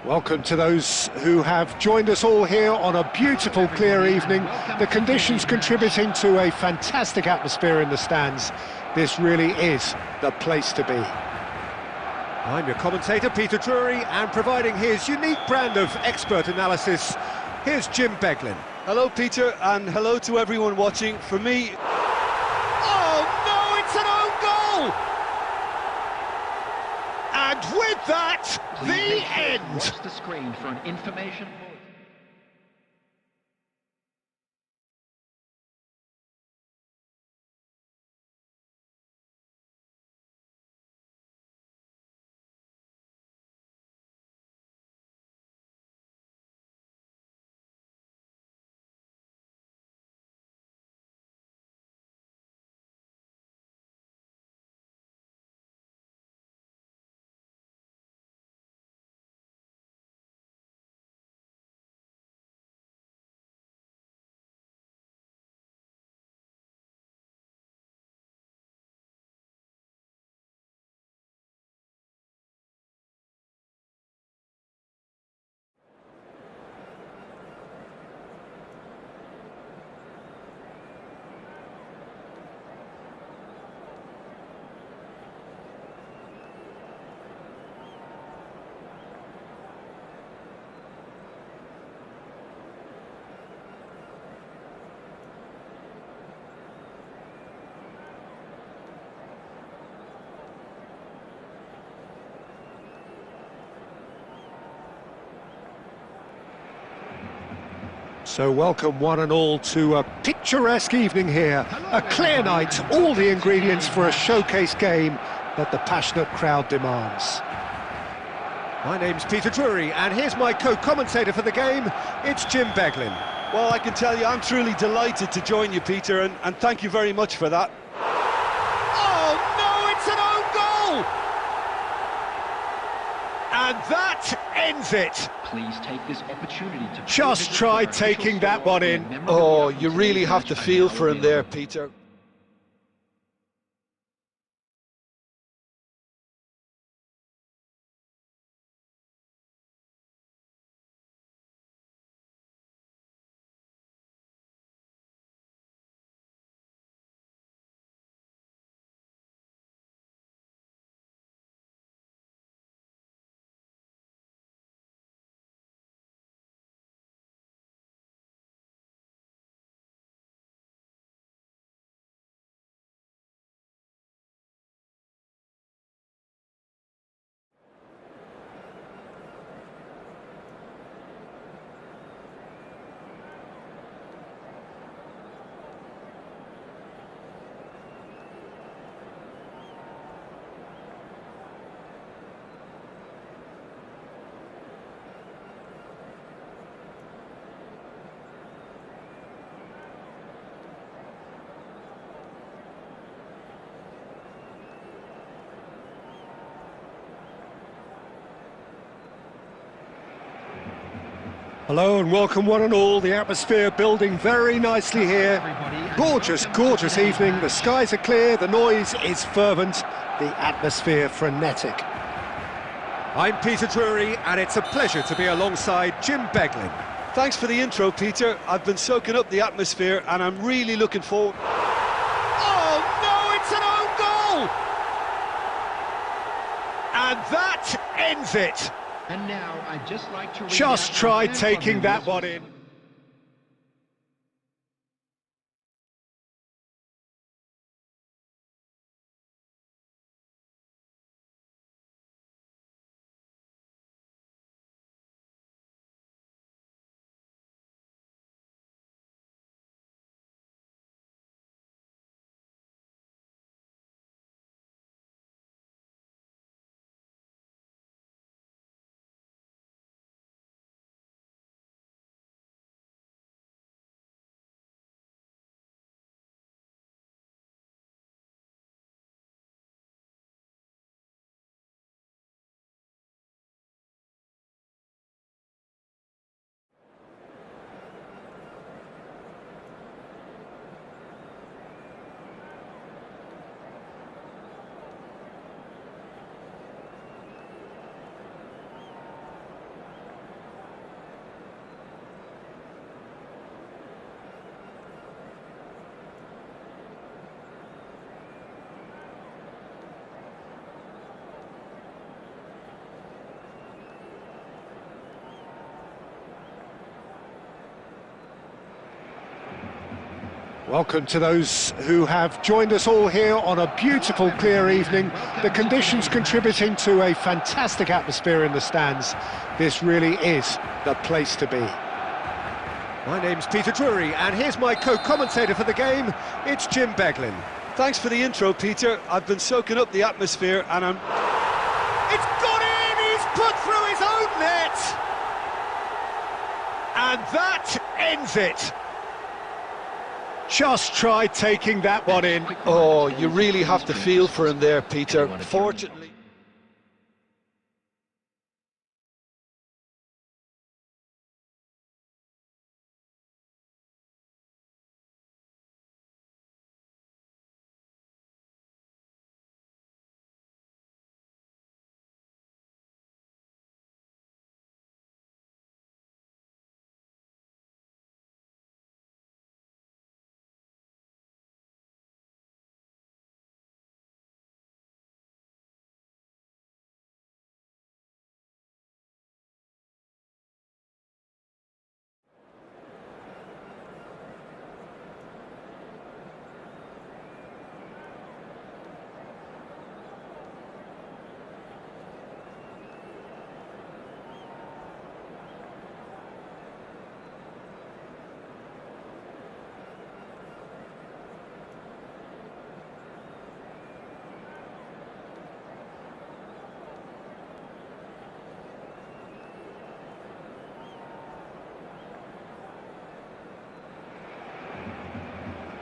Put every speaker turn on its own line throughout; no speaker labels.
Welcome to those who have joined us all here on a beautiful, clear evening. The conditions contributing to a fantastic atmosphere in the stands. This really is the place to be. I'm your commentator, Peter Drury, and providing his unique brand of expert analysis, here's Jim Beglin.
Hello, Peter, and hello to everyone watching. For me...
Oh, no, it's an own goal! And with that, the end!
Watch the screen for an information board.
So welcome one and all to a picturesque evening here, a clear night, all the ingredients for a showcase game that the passionate crowd demands. My name's Peter Drury, and here's my co-commentator for the game, it's Jim Beglin.
Well, I can tell you, I'm truly delighted to join you, Peter, and thank you very much for that.
Oh, no, it's an own goal! And that ends it.
Please take this opportunity to...
Just try taking that one in.
Oh, you really have to feel for him there, Peter.
Hello and welcome one and all, the atmosphere building very nicely here. Gorgeous, gorgeous evening, the skies are clear, the noise is fervent, the atmosphere frenetic. I'm Peter Drury, and it's a pleasure to be alongside Jim Beglin.
Thanks for the intro, Peter. I've been soaking up the atmosphere, and I'm really looking forward...
Oh, no, it's an own goal! And that ends it.
And now, I'd just like to...
Just try taking that one in. Welcome to those who have joined us all here on a beautiful, clear evening. The conditions contributing to a fantastic atmosphere in the stands. This really is the place to be.
My name's Peter Drury, and here's my co-commentator for the game. It's Jim Beglin.
Thanks for the intro, Peter. I've been soaking up the atmosphere and I'm...
It's gone in! He's put through his own net! And that ends it!
Just try taking that one in.
Oh, you really have to feel for him there, Peter. Fortunately...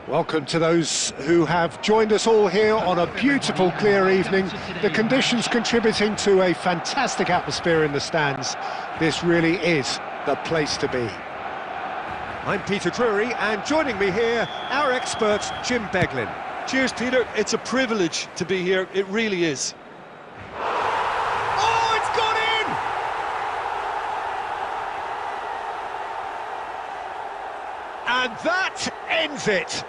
Welcome to those who have joined us all here on a beautiful, clear evening. The conditions contributing to a fantastic atmosphere in the stands. This really is the place to be.
I'm Peter Drury, and joining me here, our expert, Jim Beglin.
Cheers, Peter. It's a privilege to be here. It really is.
Oh, it's gone in! And that ends it!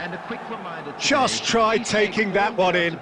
And a quick reminder.
Just try taking that one in.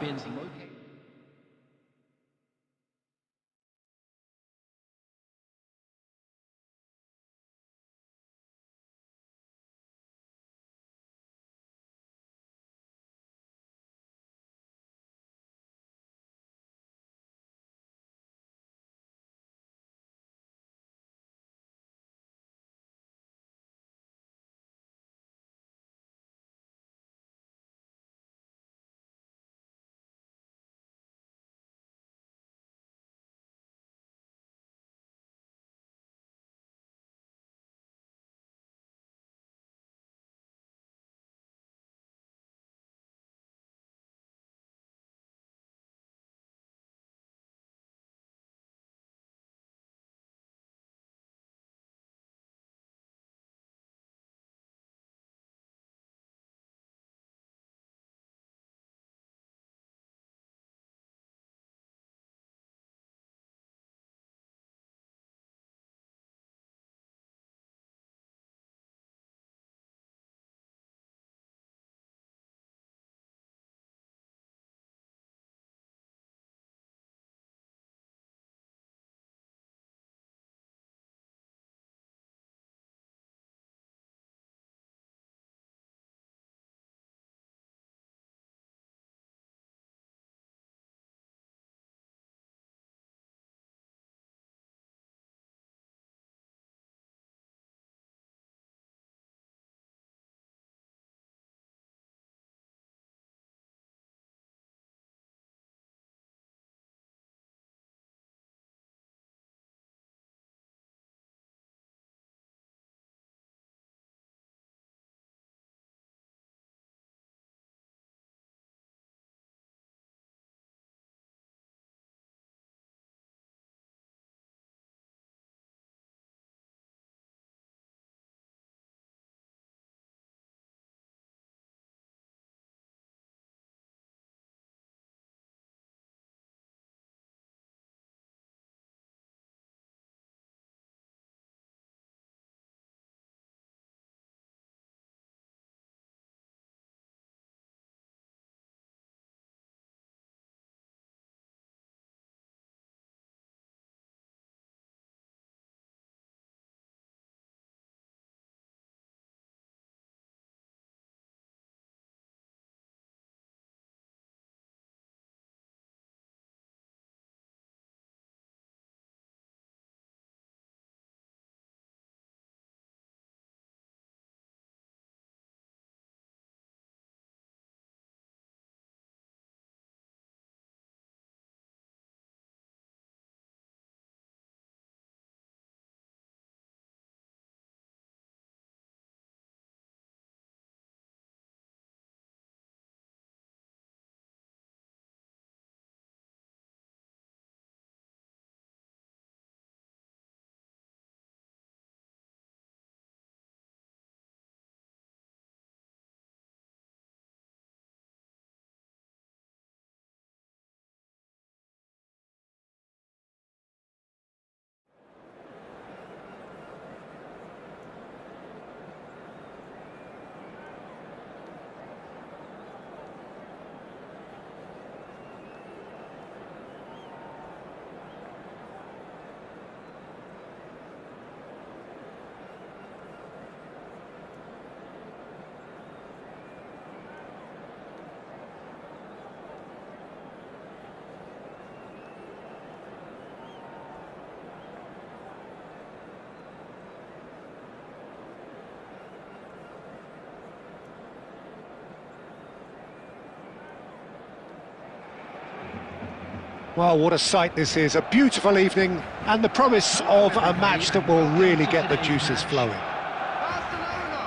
Well, what a sight this is, a beautiful evening, and the promise of a match that will really get the juices flowing.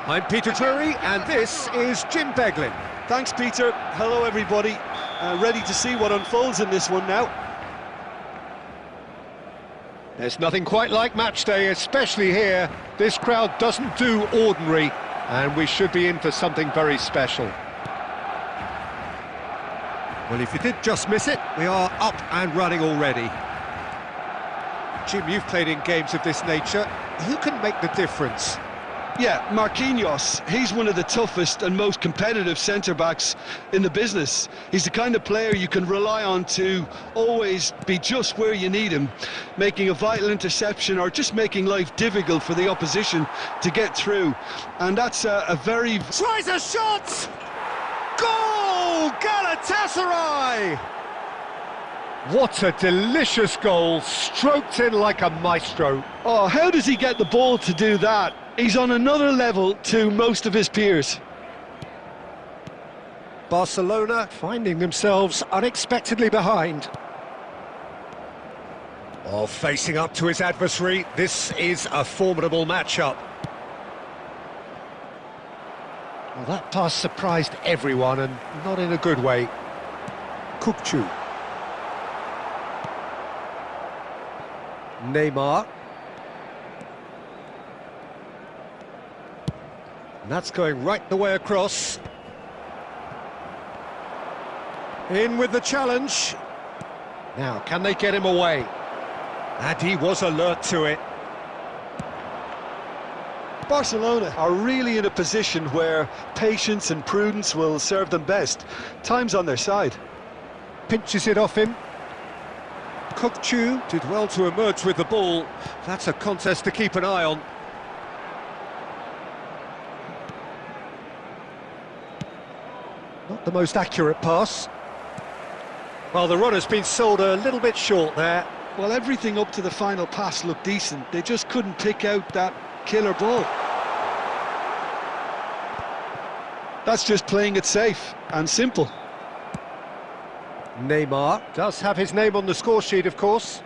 I'm Peter Drury, and this is Jim Beglin.
Thanks, Peter. Hello, everybody. Ready to see what unfolds in this one now.
There's nothing quite like match day, especially here. This crowd doesn't do ordinary, and we should be in for something very special.
Well, if you did just miss it, we are up and running already. Jim, you've played in games of this nature. Who can make the difference?
Yeah, Marquinhos, he's one of the toughest and most competitive centre-backs in the business. He's the kind of player you can rely on to always be just where you need him, making a vital interception or just making life difficult for the opposition to get through. And that's a very...
Tries a shot! Goal! Galatasaray!
What a delicious goal, stroked in like a maestro.
Oh, how does he get the ball to do that? He's on another level to most of his peers.
Barcelona finding themselves unexpectedly behind.
Oh, facing up to his adversary, this is a formidable matchup.
Well, that pass surprised everyone, and not in a good way. Kukçu.
Neymar. And that's going right the way across. In with the challenge.
Now, can they get him away?
And he was alert to it.
Barcelona are really in a position where patience and prudence will serve them best. Time's on their side.
Pinches it off him.
Kukçu did well to emerge with the ball. That's a contest to keep an eye on.
Not the most accurate pass.
Well, the run has been sold a little bit short there.
Well, everything up to the final pass looked decent. They just couldn't pick out that killer ball. That's just playing it safe and simple.
Neymar
Does have his name on the score sheet, of course.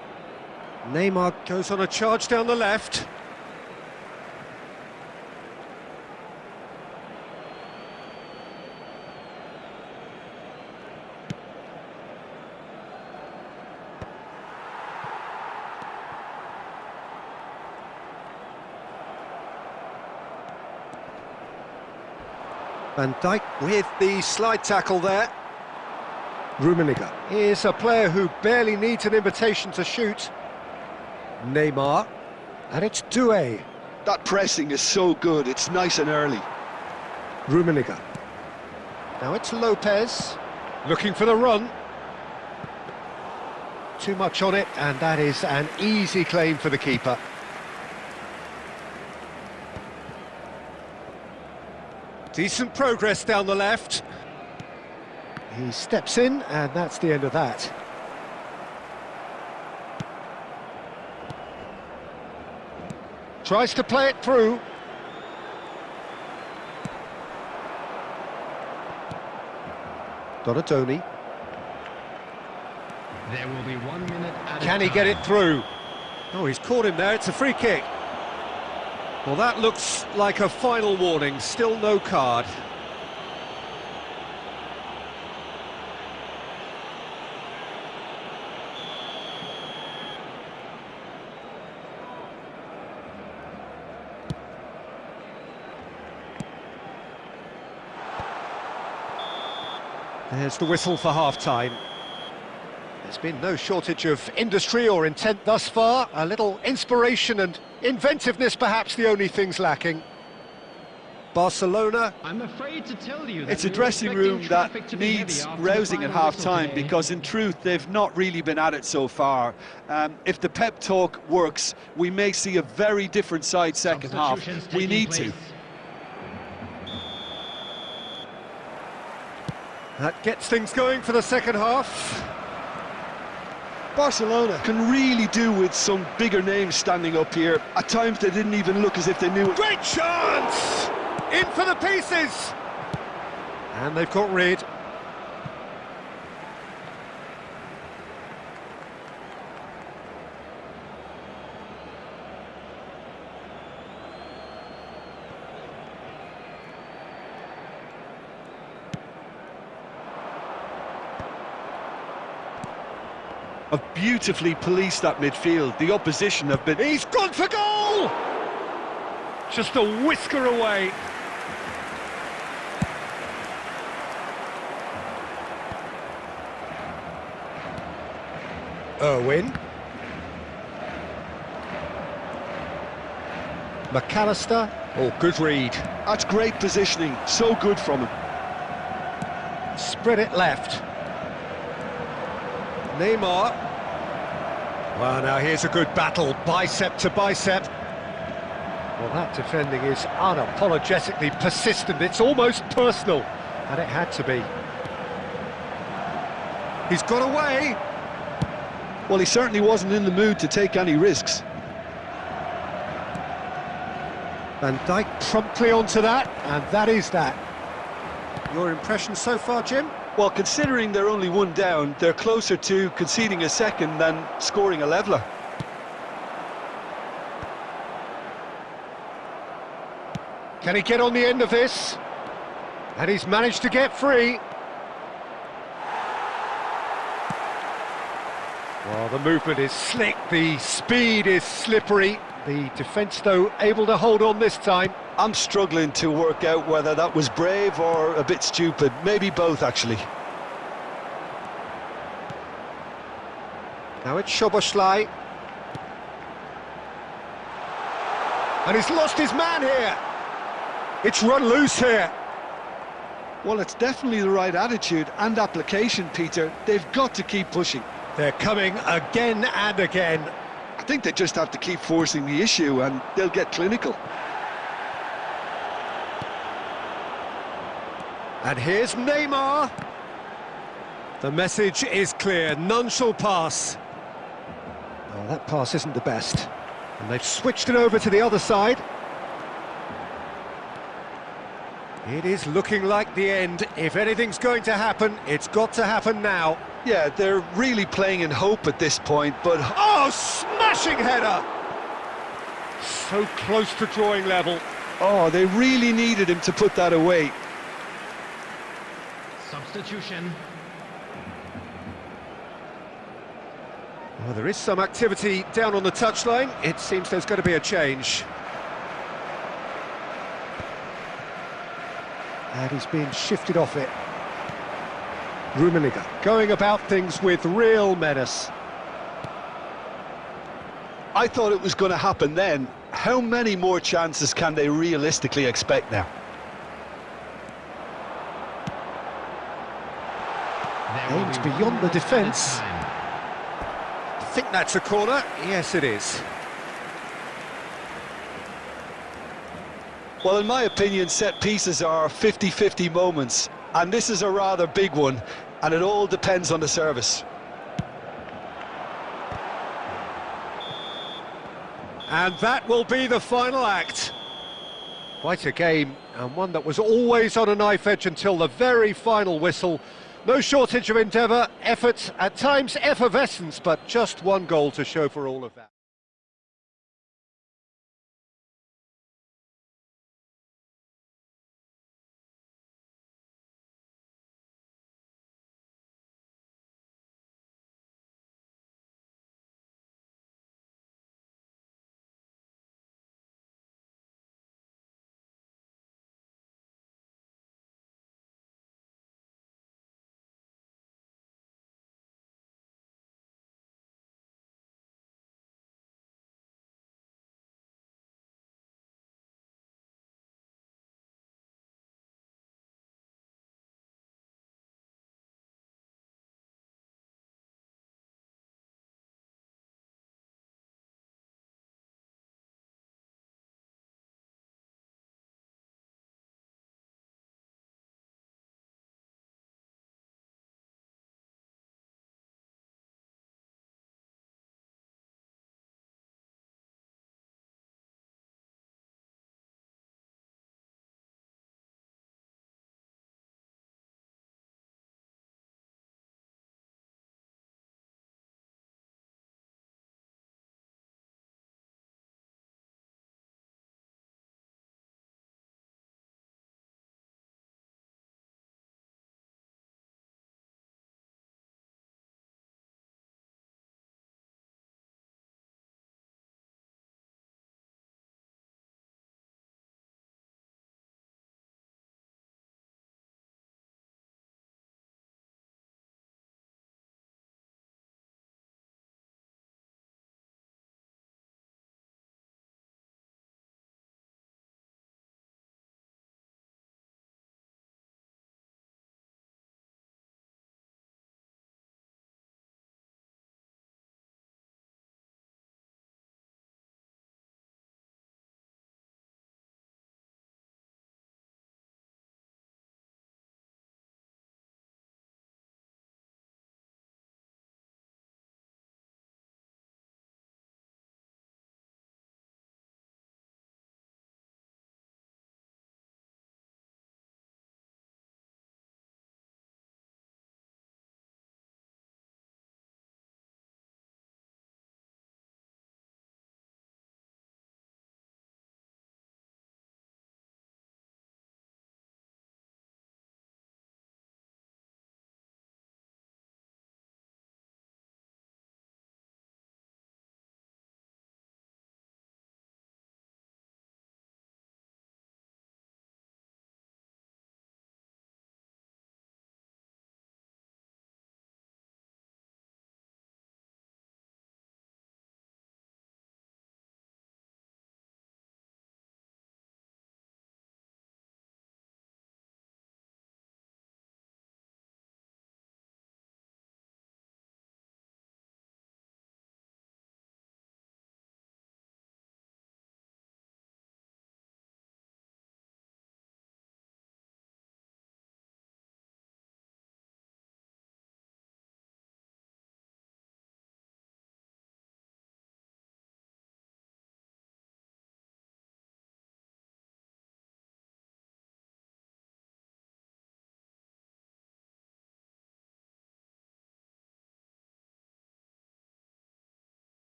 Neymar goes on a charge down the left.
Van Dijk
With the slide tackle there.
Rummenigge is a player who barely needs an invitation to shoot.
Neymar.
And it's Doué.
That pressing is so good, it's nice and early.
Rummenigge. Now it's Lopez.
Looking for the run.
Too much on it, and that is an easy claim for the keeper.
Decent progress down the left.
He steps in, and that's the end of that. Tries to play it through. Donatoni.
There will be 1 minute at
Can he get it through?
Oh, he's caught him there. It's a free kick. Well, that looks like a final warning. Still no card. There's the whistle for half-time.
There's been no shortage of industry or intent thus far. A little inspiration and inventiveness, perhaps the only things lacking.
Barcelona.
I'm afraid to tell you that
It's a
we were
dressing
expecting
room that
traffic to be
needs
heavy after the
rousing at
final whistle
half-time,
today.
because in truth they've not really been at it so far. If the pep talk works, we may see a very different side second half.
Substitutions
We
taking
need
place.
to.
That gets things going for the second half.
Barcelona can really do with some bigger names standing up here. At times they didn't even look as if they knew it.
Great chance! In for the pieces! And they've got rid.
have beautifully policed that midfield. The opposition have been...
He's gone for goal! Just a whisker away. Irwin. McAllister. Oh, good read.
That's great positioning, so good from him.
Spread it left. Neymar. Well, now here's a good battle, bicep to bicep. Well, that defending is unapologetically persistent. It's almost personal, and it had to be. He's got away.
Well, he certainly wasn't in the mood to take any risks.
Van Dijk promptly onto that, and that is that. Your impression so far, Jim?
Well, considering they're only one down, they're closer to conceding a second than scoring a leveller.
Can he get on the end of this? And he's managed to get free. Well, the movement is slick, the speed is slippery. The defence, though, able to hold on this time.
I'm struggling to work out whether that was brave or a bit stupid. Maybe both, actually.
Now it's Szoboszlai. And he's lost his man here. It's run loose here.
Well, it's definitely the right attitude and application, Peter. They've got to keep pushing.
They're coming again and again.
I think they just have to keep forcing the issue and they'll get clinical.
And here's Neymar. The message is clear, none shall pass. Oh, that pass isn't the best. And they've switched it over to the other side. It is looking like the end. If anything's going to happen, it's got to happen now.
Yeah, they're really playing in hope at this point, but...
Oh, smashing header! So close to drawing level.
Oh, they really needed him to put that away.
Substitution.
Well, there is some activity down on the touchline. It seems there's going to be a change. And he's being shifted off it. Rummenigge going about things with real menace.
I thought it was going to happen then. How many more chances can they realistically expect now?
Aims beyond the defence. I think that's a corner. Yes, it is.
Well, in my opinion, set pieces are 50-50 moments, and this is a rather big one, and it all depends on the service.
And that will be the final act. Quite a game, and one that was always on a knife edge until the very final whistle. No shortage of endeavour, effort, at times effervescence, but just one goal to show for all of that.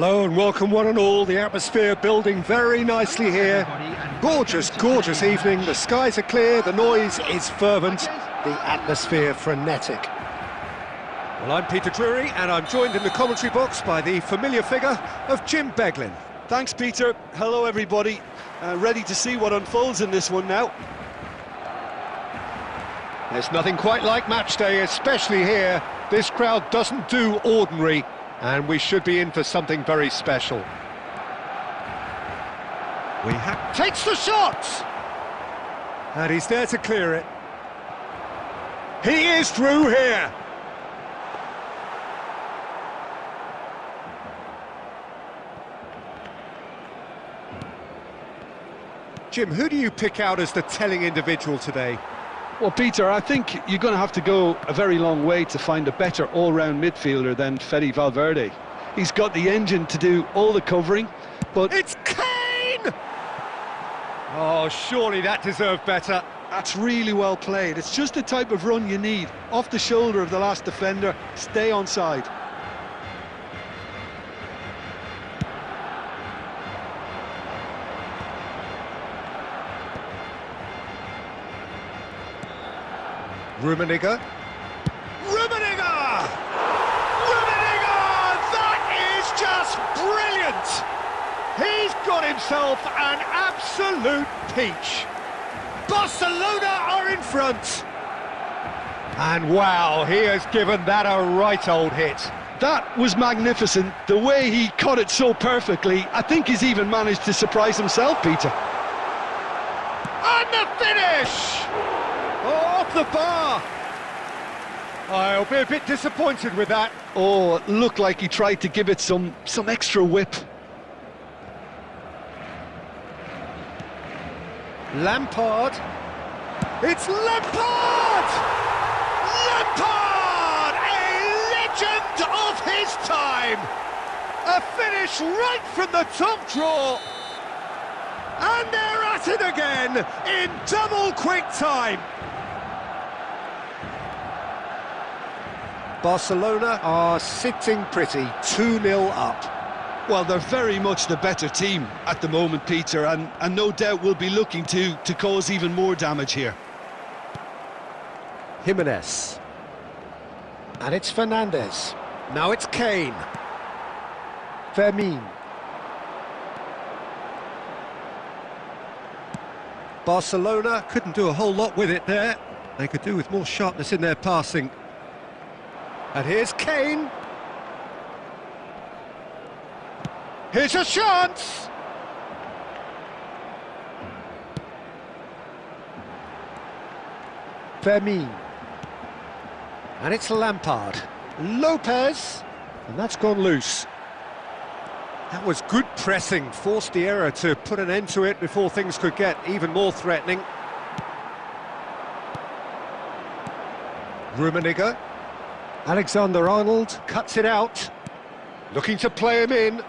Hello and welcome one and all. The atmosphere building very nicely here. Gorgeous, gorgeous evening. The skies are clear, the noise is fervent, the atmosphere frenetic.
Well, I'm Peter Drury, and I'm joined in the commentary box by the familiar figure of Jim Beglin.
Thanks, Peter. Hello, everybody. Ready to see what unfolds in this one now.
There's nothing quite like match day, especially here. This crowd doesn't do ordinary, and we should be in for something very special. Takes the shot!
And he's there to clear it.
He is through here!
Jim, who do you pick out as the telling individual today?
Well, Peter, I think you're going to have to go a very long way to find a better all-round midfielder than Fede Valverde. He's got the engine to do all the covering, but...
It's Kane! Oh, surely that deserved better.
That's really well played. It's just the type of run you need. Off the shoulder of the last defender, stay onside.
Rummenigge.
Rummenigge! Rummenigge! That is just brilliant!
He's got himself an absolute peach.
Barcelona are in front.
And wow, he has given that a right old hit.
That was magnificent. The way he caught it so perfectly, I think he's even managed to surprise himself, Peter.
And the finish!
Off the bar. I'll be a bit disappointed with that.
Oh, it looked like he tried to give it some extra whip.
Lampard.
It's Lampard! Lampard! A legend of his time! A finish right from the top draw. And they're at it again in double quick time.
Barcelona are sitting pretty, 2-0 up.
Well, they're very much the better team at the moment, Peter, and no doubt will be looking to cause even more damage here.
Jimenez. And it's Fernandes.
Now it's Kane.
Fermin.
Barcelona couldn't do a whole lot with it there. They could do with more sharpness in their passing. And here's Kane.
Here's a chance! Fermin. And it's Lampard. Lopez. And that's gone loose.
That was good pressing, forced the error to put an end to it before things could get even more threatening.
Rummenigge. Alexander-Arnold cuts it out. Looking to play him in.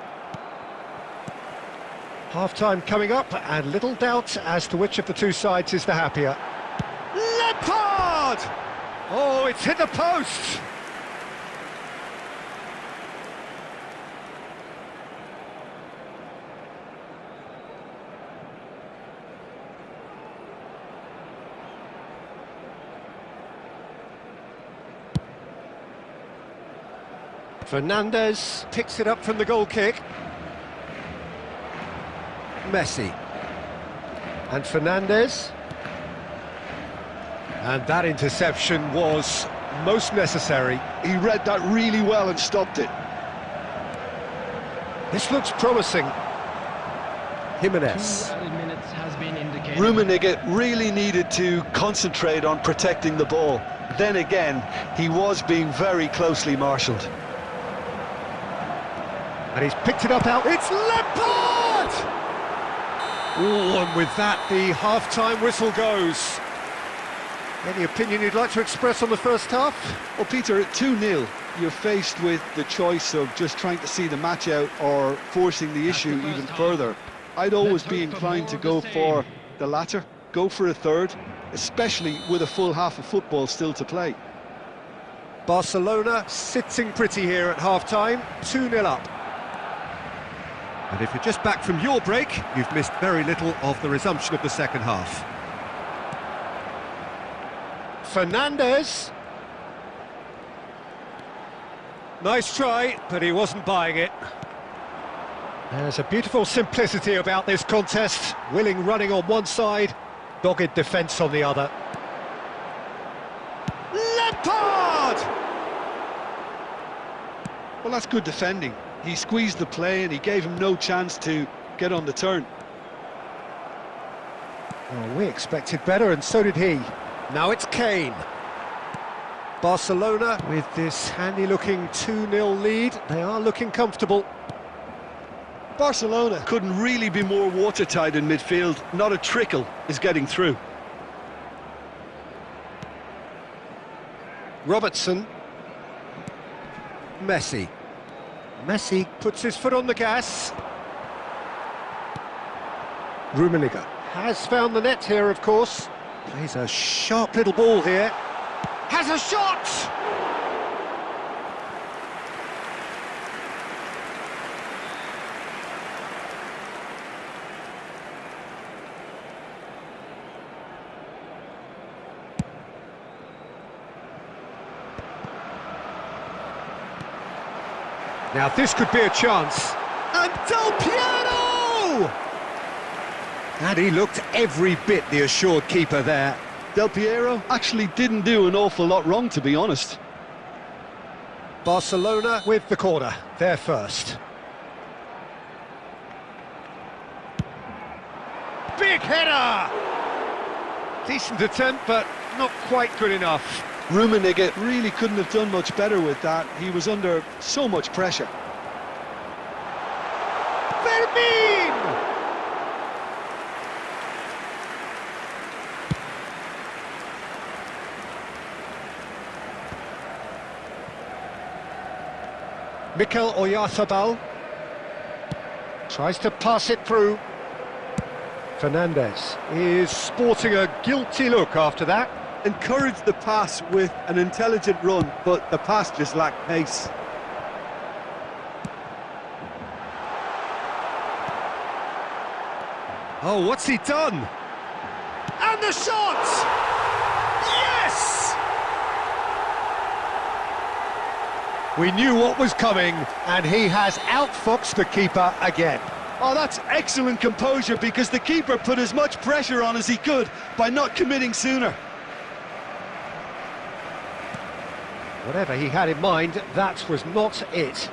Half-time coming up, and little doubt as to which of the two sides is the happier.
Lampard! Oh, it's hit the post!
Fernandes
Picks it up from the goal kick. Messi.
and Fernandes. And that interception was most necessary.
He read that really well and stopped it.
This looks promising. Jimenez.
2 added minutes has been indicated.
Rummenigge really needed to concentrate on protecting the ball. Then again, he was being very closely marshalled.
And he's picked it up out.
It's Lampard! Oh, and with that, the half-time whistle goes. Any opinion you'd like to express on the first half?
Well, Peter, at 2-0, you're faced with the choice of just trying to see the match out or forcing the issue even further. I'd always be inclined to go for the latter, go for a third, especially with a full half of football still to play.
Barcelona sitting pretty here at half-time, 2-0 up. And if you're just back from your break, you've missed very little of the resumption of the second half.
Fernandes.
Nice try, but he wasn't buying it.
There's a beautiful simplicity about this contest. Willing running on one side, dogged defence on the other.
Lampard!
Well, that's good defending. He squeezed the play and he gave him no chance to get on the turn.
Well, we expected better, and so did he.
Now it's Kane. Barcelona with this handy-looking 2-0 lead. They are looking comfortable.
Barcelona couldn't really be more watertight in midfield. Not a trickle is getting through.
Robertson. Messi. Messi puts his foot on the gas.
Rummenigge has found the net here, of course.
Plays a sharp little ball here. Has a shot!
Now this could be a chance.
And Del Piero! And he looked every bit the assured keeper there.
Del Piero actually didn't do an awful lot wrong, to be honest.
Barcelona with the corner, they're first.
Big header! Decent attempt, but not quite good enough.
Rummenigge really couldn't have done much better with that. He was under so much pressure.
Fermin!
Mikel Oyarzabal tries to pass it through. Fernandes is sporting a guilty look after that.
Encouraged the pass with an intelligent run, but the pass just lacked pace.
Oh, what's he done? And the shot! Yes!
We knew what was coming, and he has outfoxed the keeper again.
Oh, that's excellent composure, because the keeper put as much pressure on as he could by not committing sooner.
Whatever he had in mind, that was not it.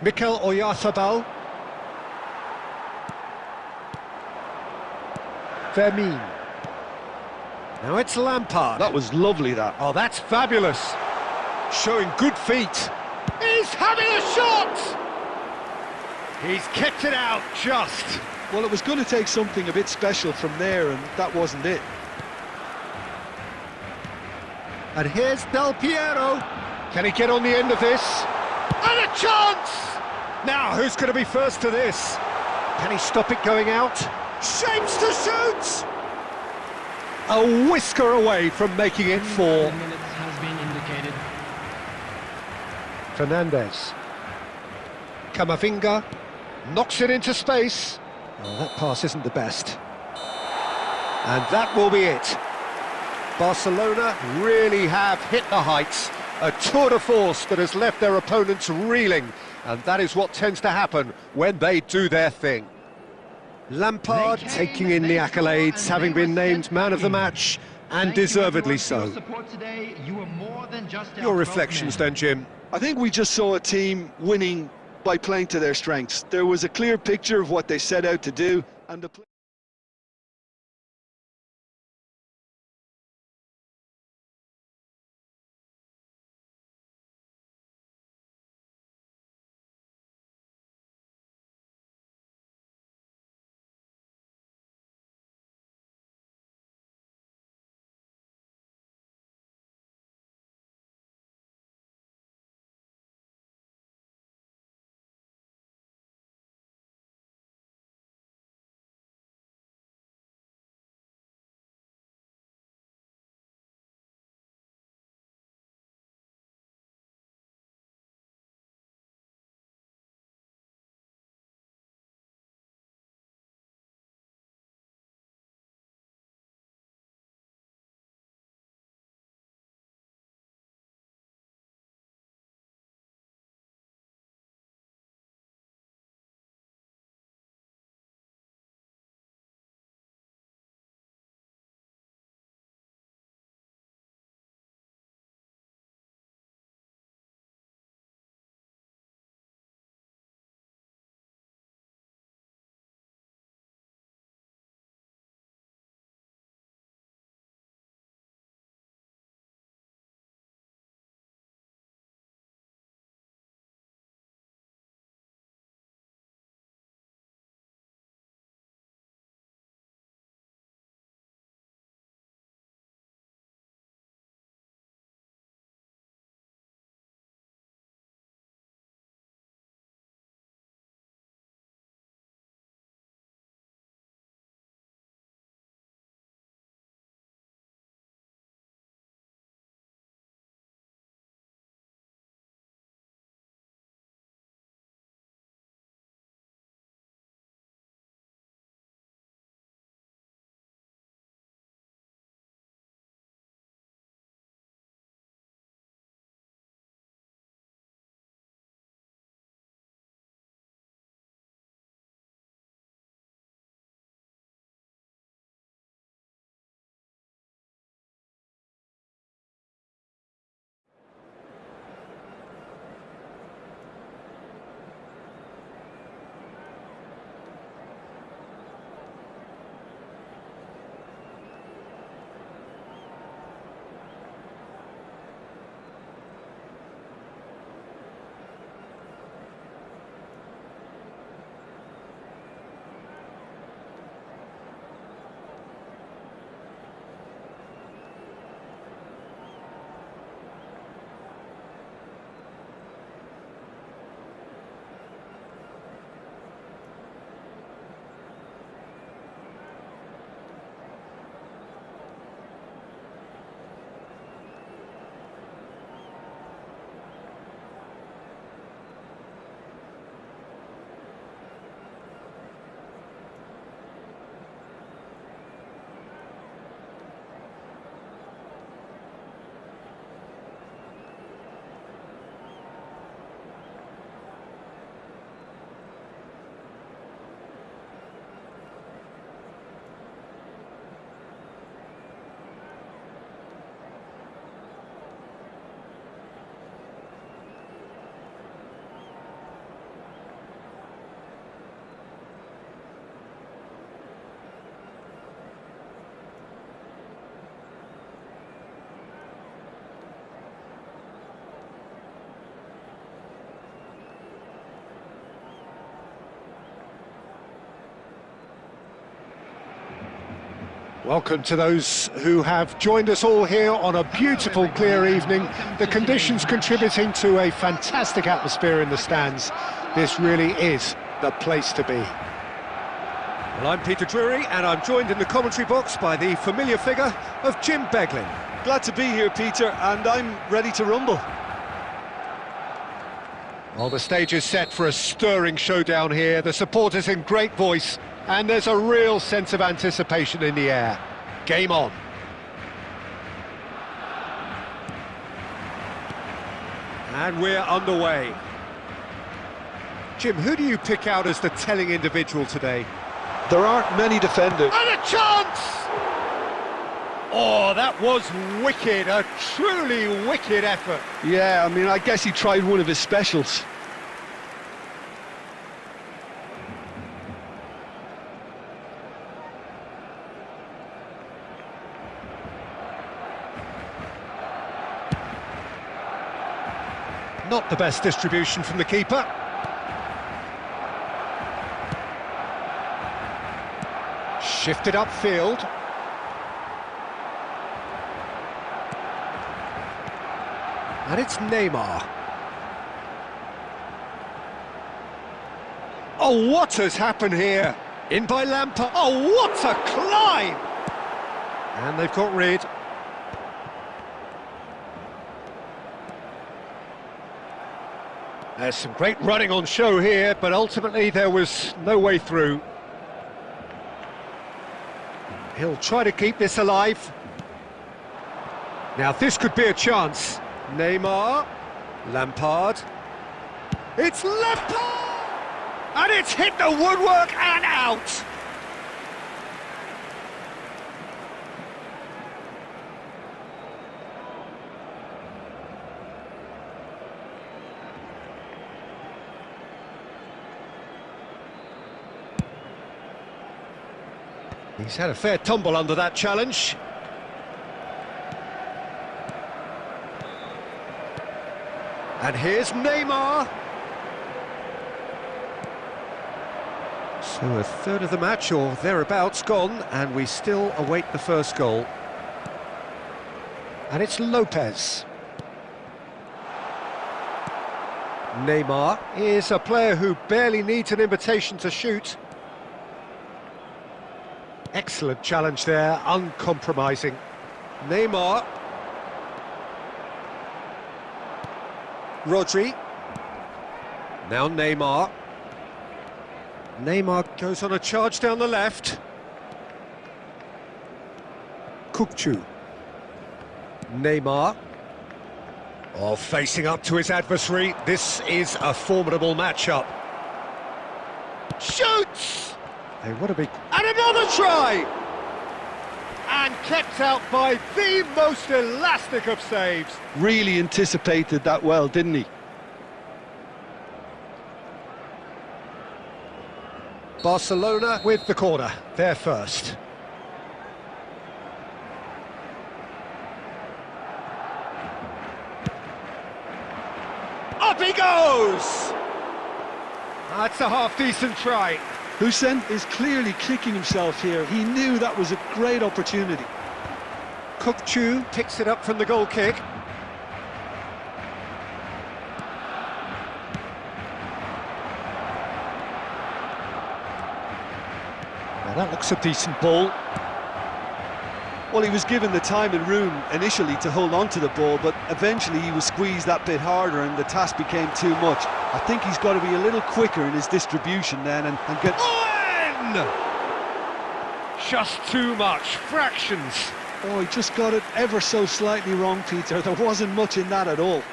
Mikel Oyarzabal. Fermin.
Now it's Lampard.
That was lovely, that.
Oh, that's fabulous. Showing good feet.
He's having a shot! He's kept it out just.
Well, it was going to take something a bit special from there, and that wasn't it.
And here's Del Piero.
Can he get on the end of this?
And a chance!
Now, who's going to be first to this? Can he stop it going out?
Shapes to shoot!
A whisker away from making it 4.
Minutes has been indicated.
Fernandes. Camavinga knocks it into space. Oh, that pass isn't the best. And that will be it. Barcelona really have hit the heights. A tour de force that has left their opponents reeling. And that is what tends to happen when they do their thing. Lampard taking in the accolades, having been named man of the match, and deservedly so. Your reflections then, Jim?
I think we just saw a team winning by playing to their strengths. There was a clear picture of what they set out to do, and the
Welcome to those who have joined us all here on a beautiful, clear evening. The conditions contributing to a fantastic atmosphere in the stands. This really is the place to be.
Well, I'm Peter Drury, and I'm joined in the commentary box by the familiar figure of Jim Beglin.
Glad to be here, Peter, and I'm ready to rumble.
Well, the stage is set for a stirring showdown here. The supporters in great voice, and there's a real sense of anticipation in the air. Game on.
And we're underway. Jim, who do you pick out as the telling individual today?
There aren't many defenders.
And a chance! Oh, that was wicked, a truly wicked effort.
Yeah, I mean, I guess he tried one of his specials.
Not the best distribution from the keeper. Shifted upfield. And it's Neymar. Oh, what has happened here? In by Lampard. Oh, what a climb! And they've got rid. There's some great running on show here, but ultimately there was no way through. He'll try to keep this alive. Now this could be a chance. Neymar, Lampard. It's Lampard! And it's hit the woodwork and out! He's had a fair tumble under that challenge. And here's Neymar. So a third of the match or thereabouts gone, and we still await the first goal. And it's Lopez. Neymar is a player who barely needs an invitation to shoot. Excellent challenge there, uncompromising. Neymar. Rodri. Now Neymar. Neymar goes on a charge down the left. Kukçu. Neymar. Oh, facing up to his adversary. This is a formidable matchup. Shoots! They want to be... And another try! And kept out by the most elastic of saves.
Really anticipated that well, didn't he?
Barcelona with the corner, they're first. Up he goes! That's a half-decent try.
Hussein is clearly kicking himself here. He knew that was a great opportunity.
Kukçu picks it up from the goal kick. Now that looks a decent ball.
Well, he was given the time and room initially to hold on to the ball, but eventually he was squeezed that bit harder and the task became too much. I think he's got to be a little quicker in his distribution then and get...
Owen! Just too much, fractions.
Oh, he just got it ever so slightly wrong, Peter. There wasn't much in that at all.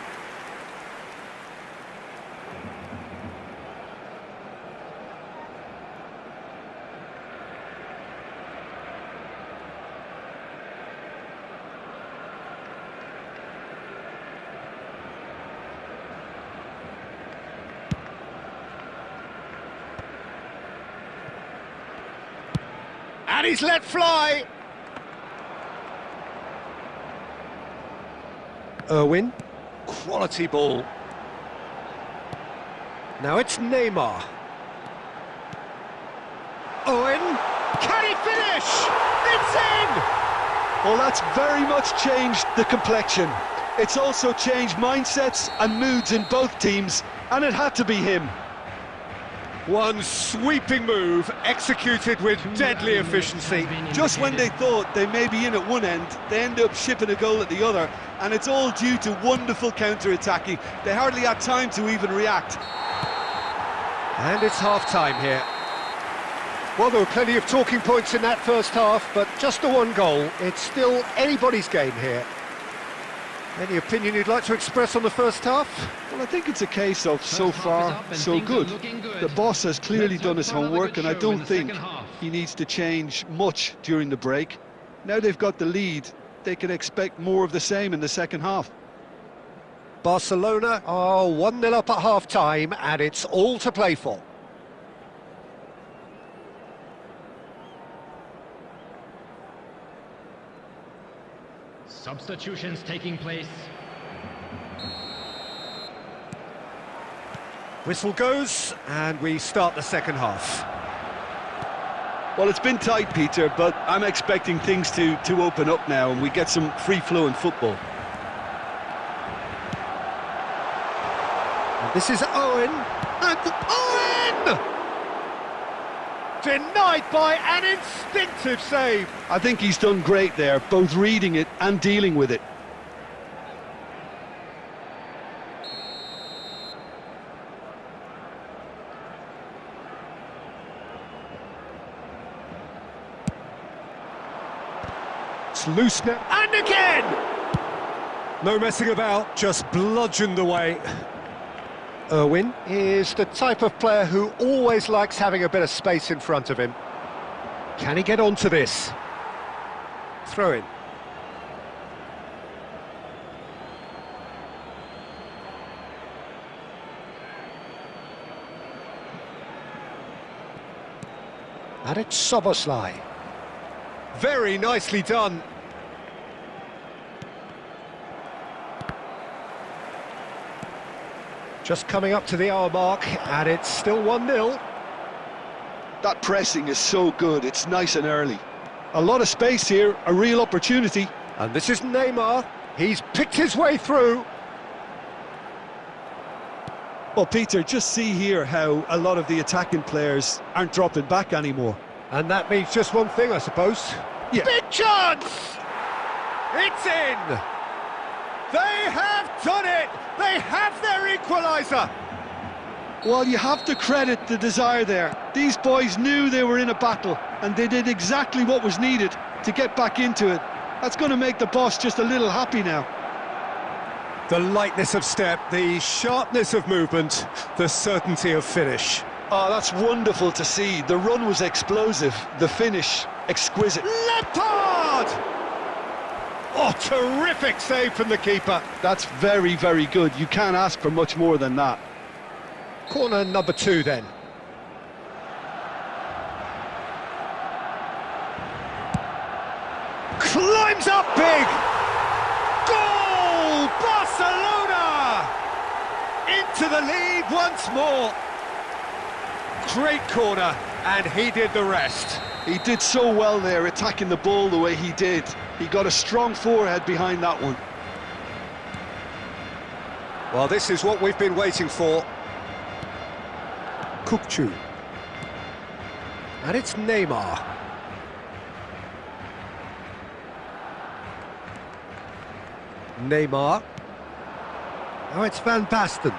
And he's let fly. Irwin, quality ball. Now it's Neymar. Owen, can he finish! It's in!
Well, that's very much changed the complexion. It's also changed mindsets and moods in both teams, and it had to be him.
One sweeping move, executed with deadly efficiency.
Just when they thought they may be in at one end, they end up shipping a goal at the other, and it's all due to wonderful counter-attacking. They hardly had time to even react.
And it's half-time here. Well, there were plenty of talking points in that first half, but just the one goal. It's still anybody's game here. Any opinion you'd like to express on the first half?
Well, I think it's a case of so far, so good. The boss has clearly done his homework, and I don't think he needs to change much during the break. Now they've got the lead, they can expect more of the same in the second half.
Barcelona are 1-0 up at half-time, and it's all to play for.
Substitutions taking place.
Whistle goes, and we start the second half.
Well, it's been tight, Peter, but I'm expecting things to open up now, and we get some free-flowing football.
And this is Owen, and Owen! Denied by an instinctive save.
I think he's done great there, both reading it and dealing with it.
It's loose now, and again! No messing about, just bludgeoned away. Irwin is the type of player who always likes having a bit of space in front of him. Can he get onto this? Throw in. And it's Soboslai. Very nicely done. Just coming up to the hour mark, and it's still 1-0.
That pressing is so good, it's nice and early. A lot of space here, a real opportunity.
And this is Neymar. He's picked his way through.
Well, Peter, just see here how a lot of the attacking players aren't dropping back anymore.
And that means just one thing, I suppose.
Yeah.
Big chance! It's in! They have done it! They have their equaliser!
Well, you have to credit the desire there. These boys knew they were in a battle, and they did exactly what was needed to get back into it. That's going to make the boss just a little happy now.
The lightness of step, the sharpness of movement, the certainty of finish.
Oh, that's wonderful to see. The run was explosive, the finish exquisite.
Lampard! Oh, terrific save from the keeper.
That's very, very good. You can't ask for much more than that.
Corner number 2 then. Climbs up big! Goal! Barcelona! Into the lead once more. Great corner, and he did the rest.
He did so well there, attacking the ball the way he did. He got a strong forehead behind that one.
Well, this is what we've been waiting for. Kukçu. And it's Neymar. Neymar. Oh, it's Van Basten.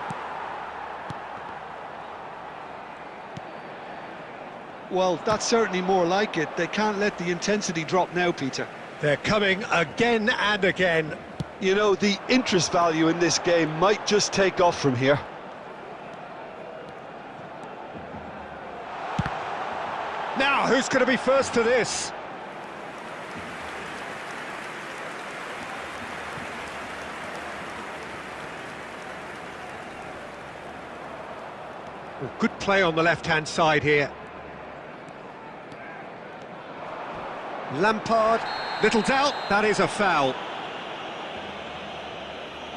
Well, that's certainly more like it. They can't let the intensity drop now, Peter.
They're coming again and again.
You know, the interest value in this game might just take off from here.
Now, who's going to be first to this? Well, good play on the left-hand side here. Lampard, little doubt, that is a foul.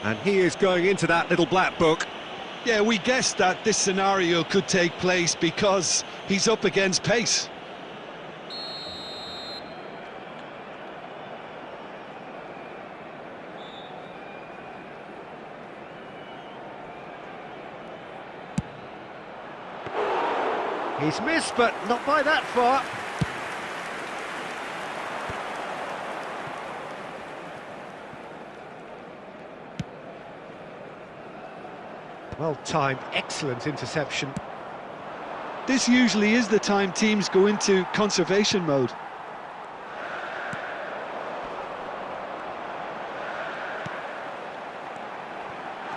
And he is going into that little black book.
Yeah, we guessed that this scenario could take place because he's up against pace.
He's missed, but not by that far. Well timed, excellent interception.
This usually is the time teams go into conservation mode.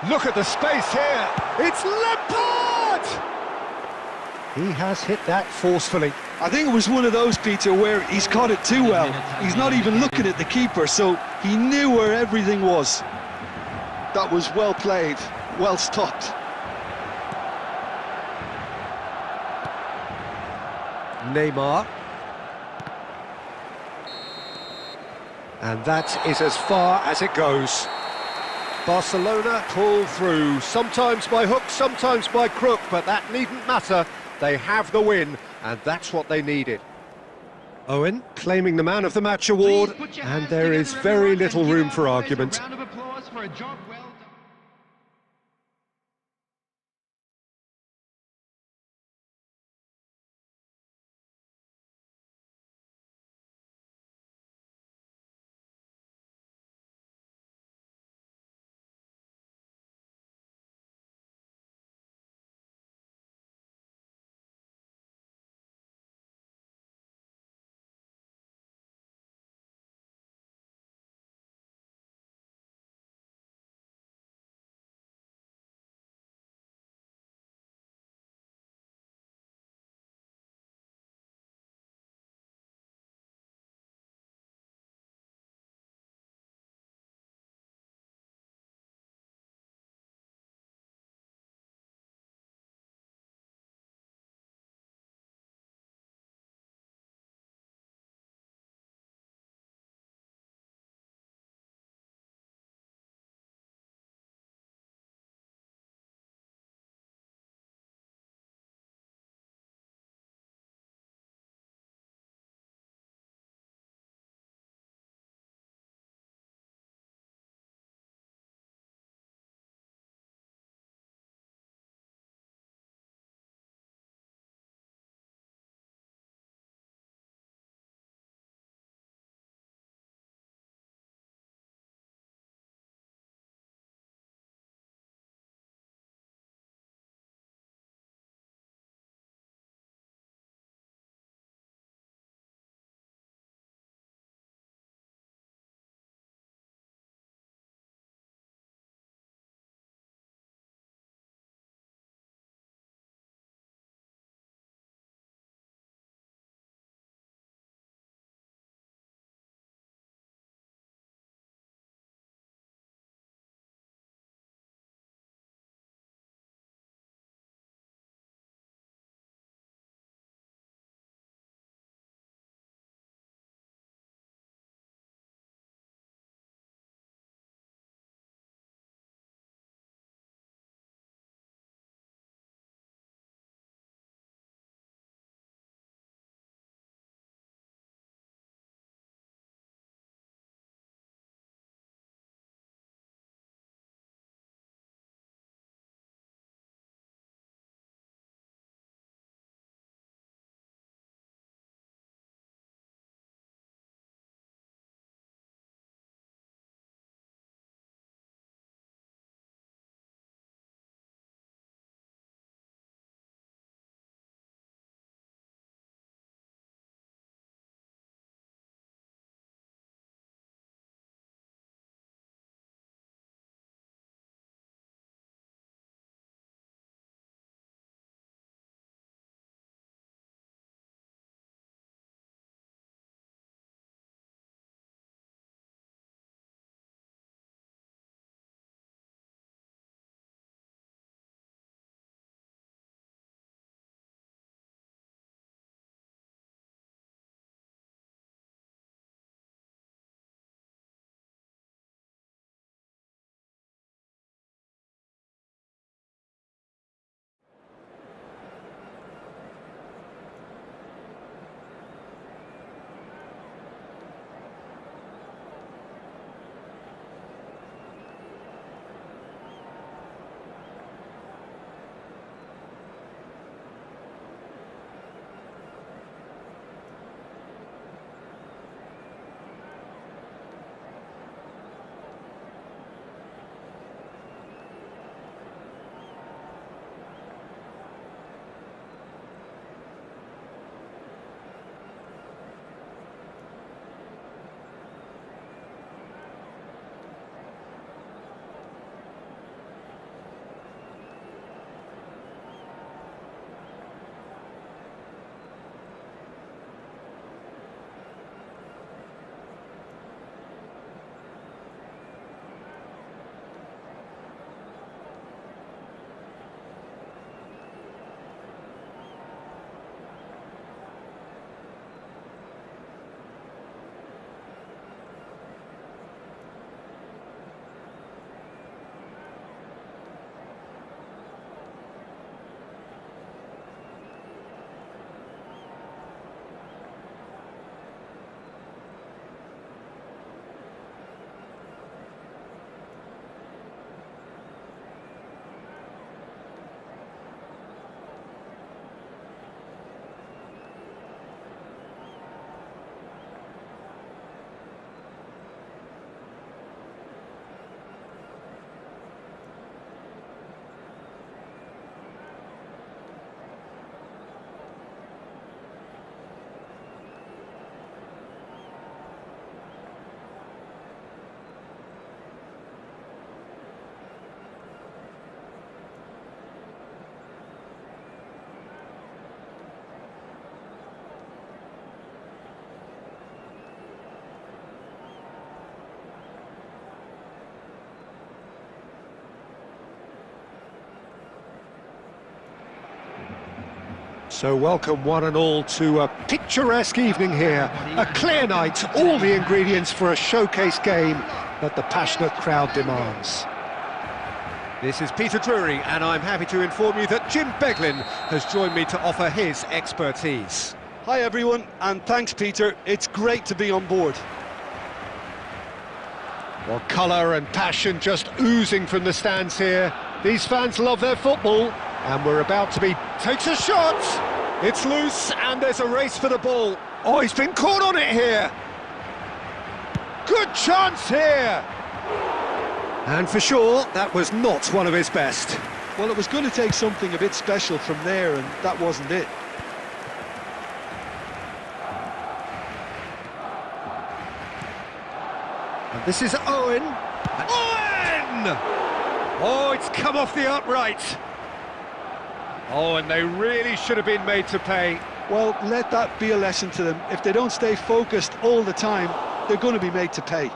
Look at the space here. It's Lampard! He has hit that forcefully.
I think it was one of those, Peter, where he's caught it too well. He's not even looking at the keeper, so he knew where everything was. That was well played, well stopped.
Neymar. And that is as far as it goes. Barcelona pull through, sometimes by hook, sometimes by crook, but that needn't matter. They have the win, and that's what they needed. Owen claiming the Man of the Match award, and there is very little room for argument.
So welcome one and all to a picturesque evening here. A clear night, all the ingredients for a showcase game that the passionate crowd demands.
This is Peter Drury, and I'm happy to inform you that Jim Beglin has joined me to offer his expertise.
Hi everyone, and thanks Peter, it's great to be on board.
Well, colour and passion just oozing from the stands here. These fans love their football, and we're about to be...
Takes a shot! It's loose, and there's a race for the ball. Oh, he's been caught on it here! Good chance here!
And for sure, that was not one of his best.
Well, it was going to take something a bit special from there, and that wasn't it.
And this is Owen.
Owen! Oh, it's come off the upright. Oh, and they really should have been made to pay.
Well, let that be a lesson to them. If they don't stay focused all the time, they're going to be made to pay.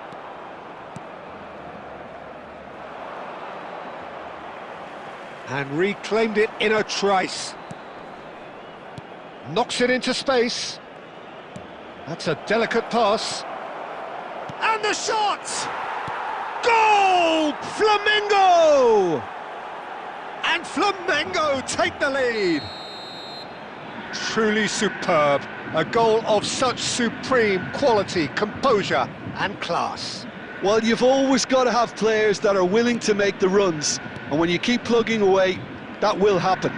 And reclaimed it in a trice. Knocks it into space. That's a delicate pass.
And the shot! Goal! Flamengo! And Flamengo take the lead.
Truly superb. A goal of such supreme quality, composure and class.
Well, you've always got to have players that are willing to make the runs. And when you keep plugging away, that will happen.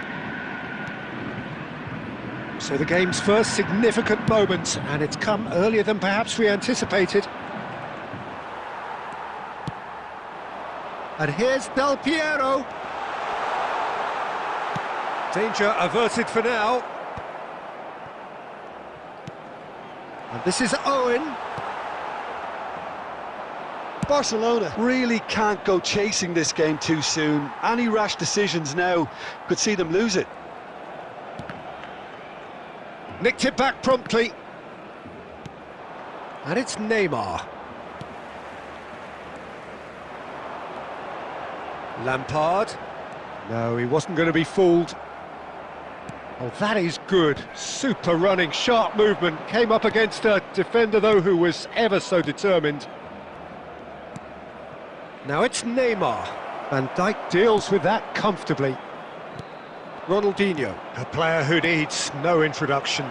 So the game's first significant moment, and it's come earlier than perhaps we anticipated. And here's Del Piero.
Danger averted for now.
And this is Owen.
Barcelona really can't go chasing this game too soon. Any rash decisions now could see them lose it.
Nicked it back promptly. And it's Neymar. Lampard. No, he wasn't going to be fooled. Oh, that is good. Super running, sharp movement. Came up against a defender, though, who was ever so determined. Now it's Neymar. Van Dijk deals with that comfortably. Ronaldinho, a player who needs no introduction.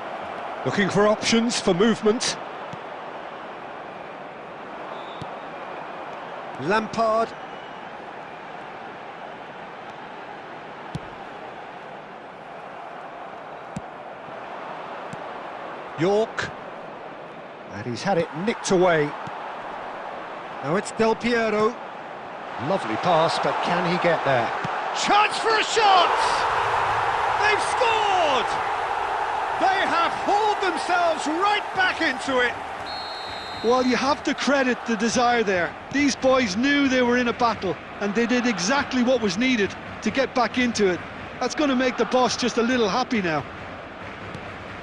Looking for options for movement. Lampard. York, and he's had it nicked away. Now it's Del Piero. Lovely pass, but can he get there?
Chance for a shot! They've scored! They have hauled themselves right back into it.
Well, you have to credit the desire there. These boys knew they were in a battle, and they did exactly what was needed to get back into it. That's going to make the boss just a little happy now.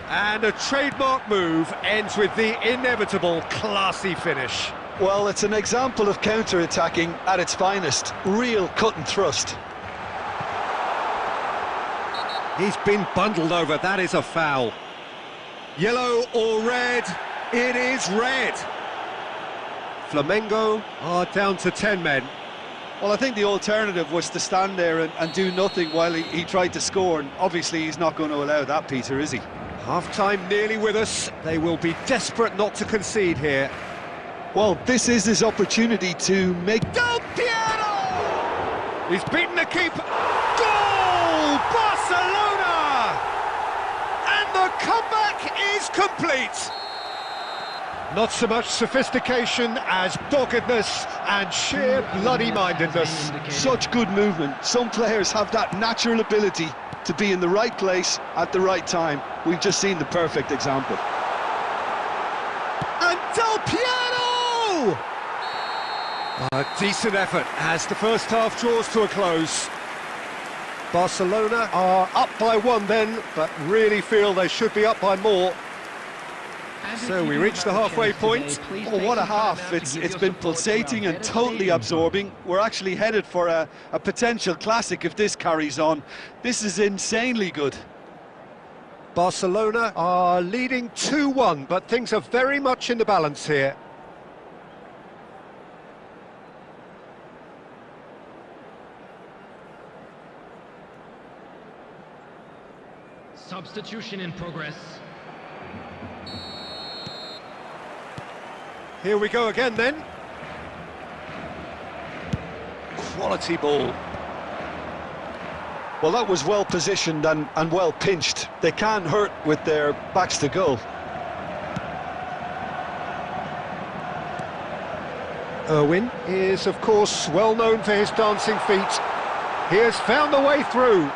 And a trademark move ends with the inevitable classy finish.
Well, it's an example of counter-attacking at its finest. Real cut and thrust.
He's been bundled over, that is a foul. Yellow or red? It is red.
Flamengo are down to 10 men.
Well, I think the alternative was to stand there and do nothing while he tried to score, and obviously he's not going to allow that, Peter, is he?
Half-time nearly with us. They will be desperate not to concede here.
Well, this is his opportunity to make...
Del Piero! He's beaten the keeper. Goal! Barcelona! And the comeback is complete.
Not so much sophistication as doggedness and sheer bloody-mindedness.
Such good movement. Some players have that natural ability to be in the right place at the right time. We've just seen the perfect example.
And Del Piero!
A decent effort as the first half draws to a close. Barcelona are up by one then, but really feel they should be up by more. So we reach the halfway point.
Oh, what a half. It's been pulsating and totally absorbing. We're actually headed for a potential classic if this carries on. This is insanely good.
Barcelona are leading 2-1, but things are very much in the balance here.
Substitution in progress.
Here we go again then. Quality ball.
Well, that was well positioned and well pinched. They can't hurt with their backs to goal.
Irwin is, of course, well known for his dancing feet. He has found the way through.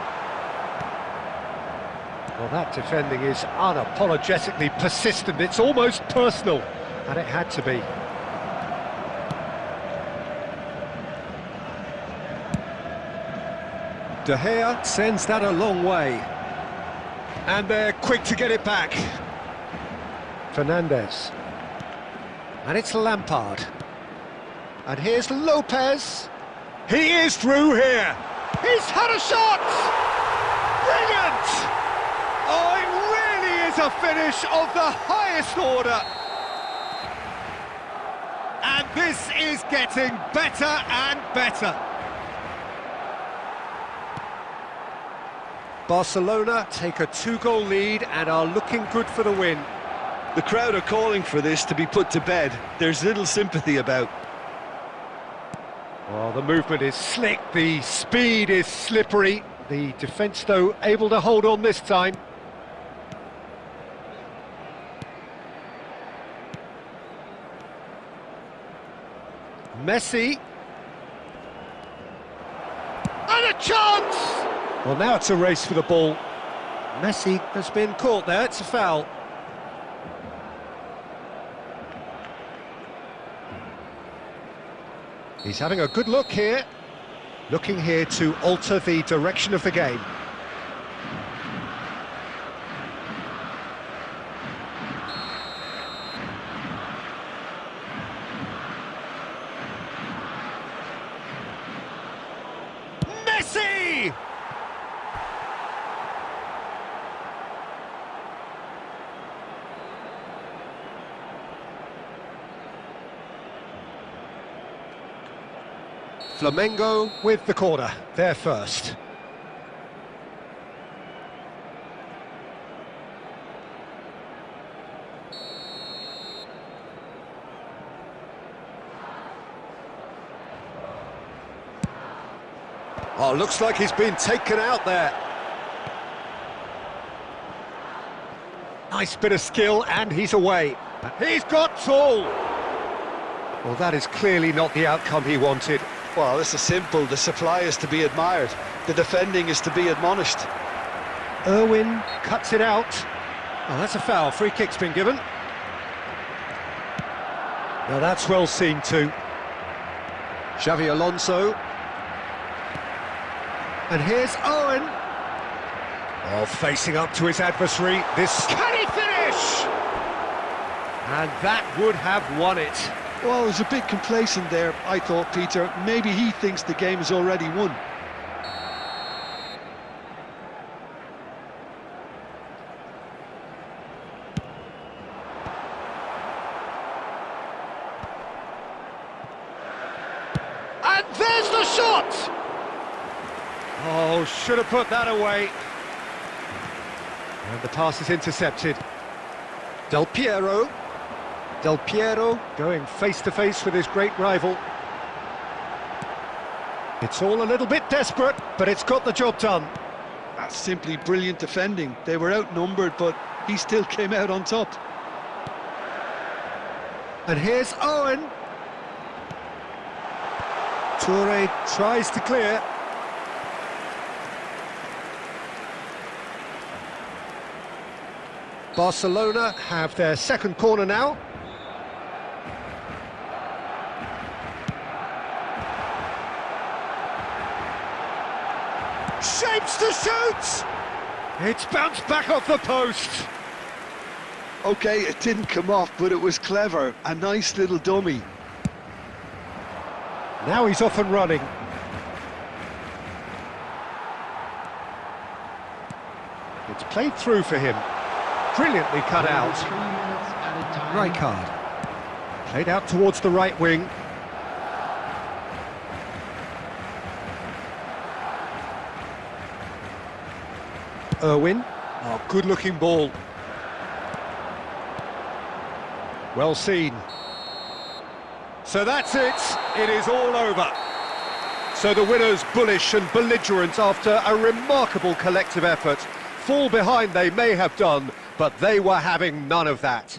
Well, that defending is unapologetically persistent. It's almost personal, and it had to be. De Gea sends that a long way. And they're quick to get it back. Fernandez. And it's Lampard. And here's Lopez. He is through here. He's had a shot! Brilliant! Oh, it really is a finish of the highest order. And this is getting better and better. Barcelona take a 2-goal lead and are looking good for the win.
The crowd are calling for this to be put to bed. There's little sympathy about.
Well, the movement is slick, the speed is slippery. The defence, though, able to hold on this time. Messi. And a chance! Well, now it's a race for the ball. Messi has been caught there, it's a foul. He's having a good look here. Looking here to alter the direction of the game. Messi! Flamengo with the corner, they're first. Oh, looks like he's been taken out there. Nice bit of skill, and he's away. He's got tall. Well, that is clearly not the outcome he wanted.
Well, this is simple. The supply is to be admired. The defending is to be admonished.
Irwin cuts it out. Oh, that's a foul. Free kick's been given. Now that's well seen too. Xavi Alonso. And here's Owen. Oh, facing up to his adversary. This... Can he finish? And that would have won it.
Well, it was a bit complacent there, I thought, Peter. Maybe he thinks the game is already won.
And there's the shot! Oh, should have put that away. And the pass is intercepted. Del Piero. Del Piero going face-to-face with his great rival. It's all a little bit desperate, but it's got the job done.
That's simply brilliant defending. They were outnumbered, but he still came out on top.
And here's Owen. Toure tries to clear. Barcelona have their second corner now. Shapes to shoot! It's bounced back off the post.
OK, it didn't come off, but it was clever. A nice little dummy.
Now he's off and running. It's played through for him. Brilliantly cut out.
3 minutes added time.
Right card. Played out towards the right wing. Irwin. Oh, good-looking ball. Well seen. So that's it. It is all over. So the winners bullish and belligerent after a remarkable collective effort. Fall behind they may have done, but they were having none of that.